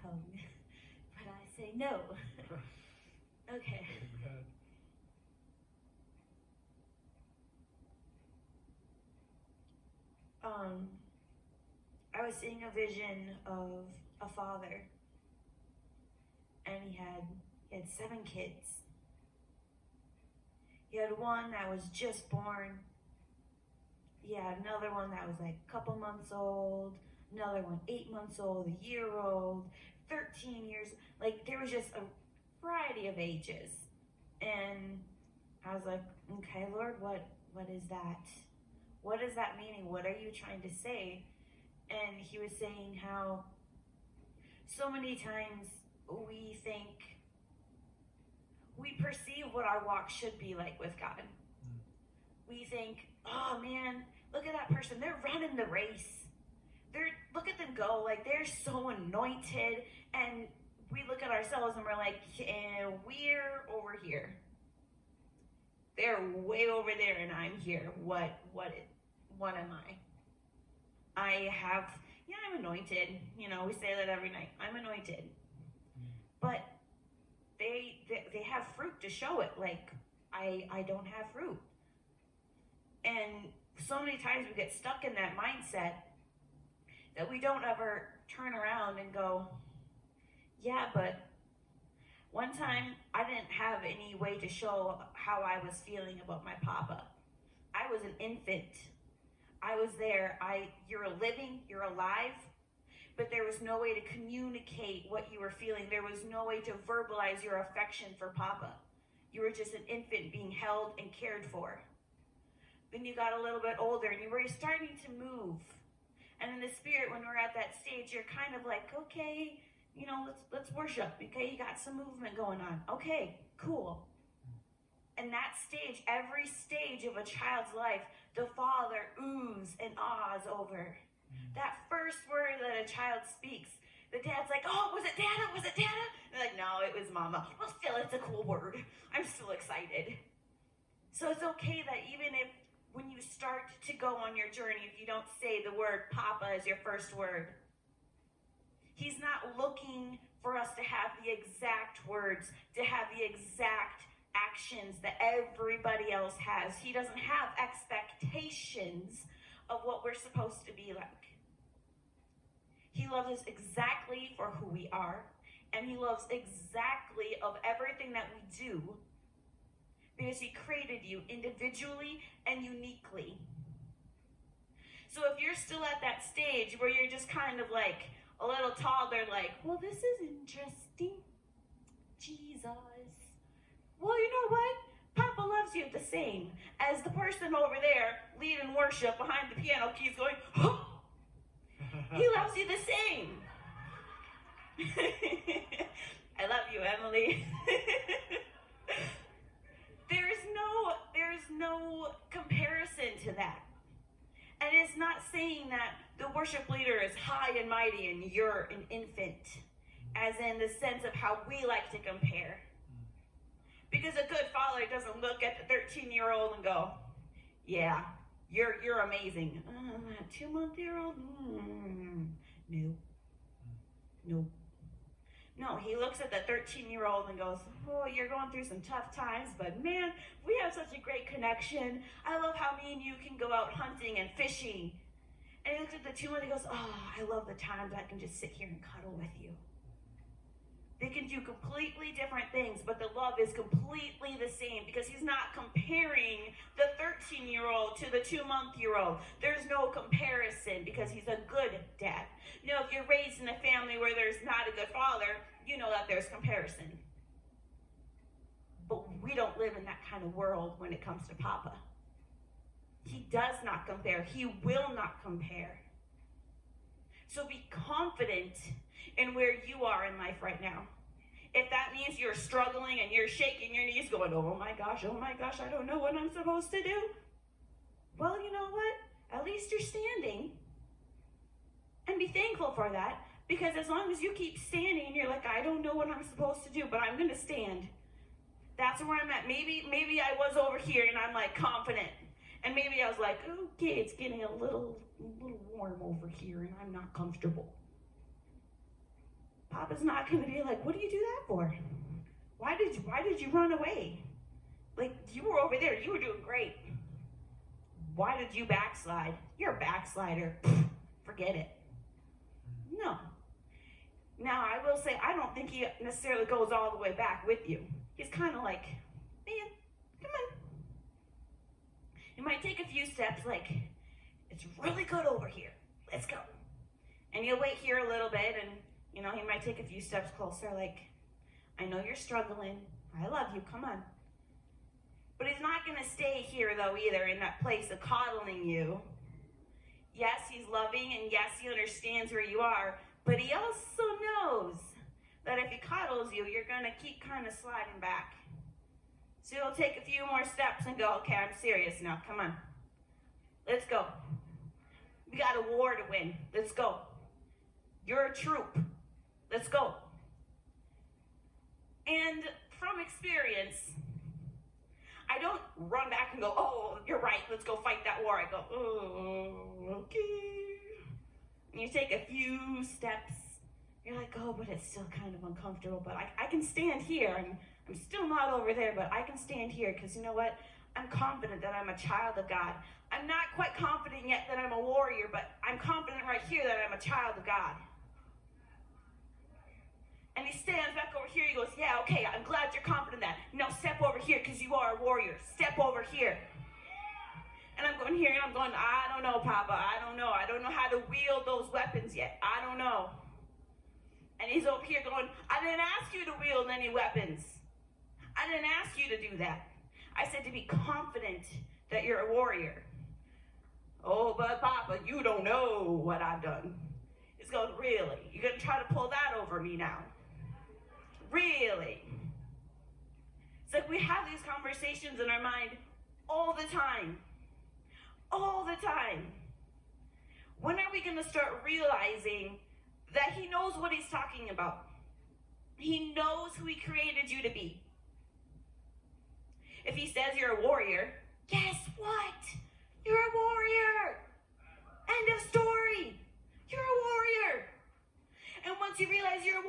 tongue, but I say no. Okay. Um, I was seeing a vision of a father, and he had 7 kids. He had one that was just born. He had another one that was like a couple months old, another one 8 months old, a year old, 13 years. Like there was just a variety of ages. And I was like, okay, Lord, what is that? What is that meaning? What are you trying to say? And he was saying how so many times we think, we perceive what our walk should be like with God. We think, oh man, look at that person. They're running the race. Look at them go. Like they're so anointed. And we look at ourselves and we're like, we're over here. They're way over there and I'm here. What am I? I'm anointed. We say that every night. I'm anointed. But they have fruit to show it. Like I don't have fruit. And so many times we get stuck in that mindset that we don't ever turn around and go, yeah, but one time I didn't have any way to show how I was feeling about my papa. I was an infant. I was there. You're living, you're alive, but there was no way to communicate what you were feeling. There was no way to verbalize your affection for papa. You were just an infant being held and cared for. Then you got a little bit older and you were starting to move. And in the spirit, when we're at that stage, you're kind of like, okay, let's worship. Okay, you got some movement going on. Okay, cool. And that stage, every stage of a child's life, the father oohs and ahs over. That first word that a child speaks, the dad's like, oh, was it Dada? Was it Dada? And they're like, no, it was Mama. Well, still, it's a cool word. I'm still excited. So it's okay that even if when you start to go on your journey, if you don't say the word Papa as your first word, he's not looking for us to have the exact words, to have the exact actions that everybody else has. He doesn't have expectations of what we're supposed to be like. He loves us exactly for who we are, and he loves exactly of everything that we do, because he created you individually and uniquely. So if you're still at that stage where you're just kind of like a little toddler, like, well, this is interesting. Jesus. Well, you know what? Papa loves you the same as the person over there leading worship behind the piano keys going, oh! He loves you the same. I love you, Emily. There's no comparison to that. And it's not saying that the worship leader is high and mighty and you're an infant, as in the sense of how we like to compare. Because a good father doesn't look at the 13-year-old and go, yeah, you're amazing. 2-month-old? No. No, he looks at the 13-year-old and goes, oh, you're going through some tough times, but man, we have such a great connection. I love how me and you can go out hunting and fishing. And he looks at the 2-month and goes, oh, I love the times I can just sit here and cuddle with you. They can do completely different things, but the love is completely the same, because he's not comparing the 13-year-old to the 2-month-old. There's no comparison, because he's a good dad. If you're raised in a family where there's not a good father, you know that there's comparison. But we don't live in that kind of world when it comes to Papa. He does not compare. He will not compare. So be confident in where you are in life right now. If that means you're struggling and you're shaking your knees going, oh my gosh, I don't know what I'm supposed to do. Well, you know what? At least you're standing. And be thankful for that, because as long as you keep standing and you're like, I don't know what I'm supposed to do, but I'm going to stand. That's where I'm at. Maybe I was over here and I'm like confident. And maybe I was like, okay, it's getting a little warm over here and I'm not comfortable. Papa's not going to be like, what do you do that for? Why did you run away? Like, you were over there. You were doing great. Why did you backslide? You're a backslider. Forget it. No. Now, I will say, I don't think he necessarily goes all the way back with you. He's kind of like, man, come on. He might take a few steps like, it's really good over here. Let's go. And you'll wait here a little bit, and, he might take a few steps closer like, I know you're struggling. I love you. Come on. But he's not going to stay here, though, either, in that place of coddling you. Yes, he's loving, and yes, he understands where you are, but he also knows that if he coddles you, you're going to keep kind of sliding back. So he'll take a few more steps and go, okay, I'm serious now. Come on. Let's go. We got a war to win. Let's go. You're a troop. Let's go. And from experience, I don't run back and go, oh, you're right, let's go fight that war. I go, oh, okay. And you take a few steps. You're like, oh, but it's still kind of uncomfortable. But I can stand here. I'm still not over there, but I can stand here because you know what? I'm confident that I'm a child of God. I'm not quite confident yet that I'm a warrior, but I'm confident right here that I'm a child of God. And he stands back over here. He goes, yeah, okay, I'm glad you're confident that. No, step over here because you are a warrior. Step over here. And I'm going here and I'm going, I don't know, Papa. I don't know. I don't know how to wield those weapons yet. I don't know. And he's over here going, I didn't ask you to wield any weapons. I didn't ask you to do that. I said to be confident that you're a warrior. Oh, but Papa, you don't know what I've done. It's going, really? You're going to try to pull that over me now? Really? It's like we have these conversations in our mind all the time. All the time. When are we going to start realizing that he knows what he's talking about? He knows who he created you to be. If he says you're a warrior, guess what? You're a warrior. End of story. You're a warrior. And once you realize you're a